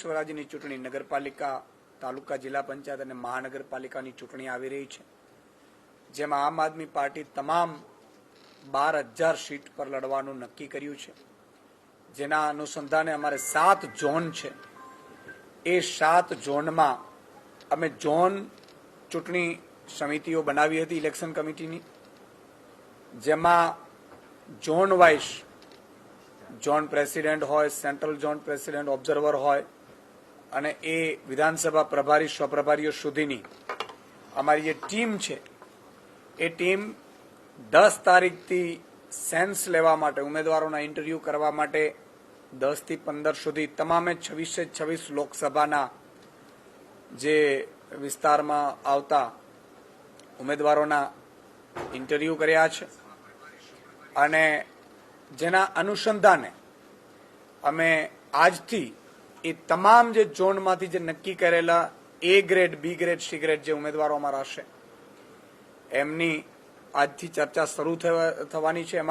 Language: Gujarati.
સ્વરાજ્યની ચૂંટણી, નગરપાલિકા, તાલુકા, જિલ્લા પંચાયત અને મહાનગરપાલિકાની ચૂંટણી આવી રહી છે, જેમાં આમ આદમી પાર્ટી તમામ 12,000 સીટ પર લડવાનું નક્કી કર્યું છે. જેના અનુસંધાને અમારે 7 ઝોન છે. એ 7 ઝોનમાં અમે ઝોન ચૂંટણી સમિતિઓ બનાવી હતી ઇલેક્શન કમિટીની, જેમાં ઝોન વાઇઝ ઝોન પ્રેસિડેન્ટ હોય, સેન્ટ્રલ ઝોન પ્રેસિડેન્ટ, ઓબ્ઝર્વર હોય અને એ વિધાનસભા પ્રભારી, સ્વપ્રભારીઓ સુધીની અમારી જે ટીમ છે એ ટીમ 10 તારીખથી સેન્સ લેવા માટે, ઉમેદવારોના ઇન્ટરવ્યુ કરવા માટે 10 થી 15 સુધી તમામે 26 લોકસભાના જે વિસ્તારમાં આવતા ઉમેદવારોના ઇન્ટરવ્યુ કર્યા છે અને જેના અનુસંધાને અમે આજથી એ તમામ જે ઝોનમાંથી જે નક્કી કરેલા A grade, B grade, C grade જે ઉમેદવારો અમારા હશે એમની આજથી ચર્ચા શરૂ થવાની છે. એમાં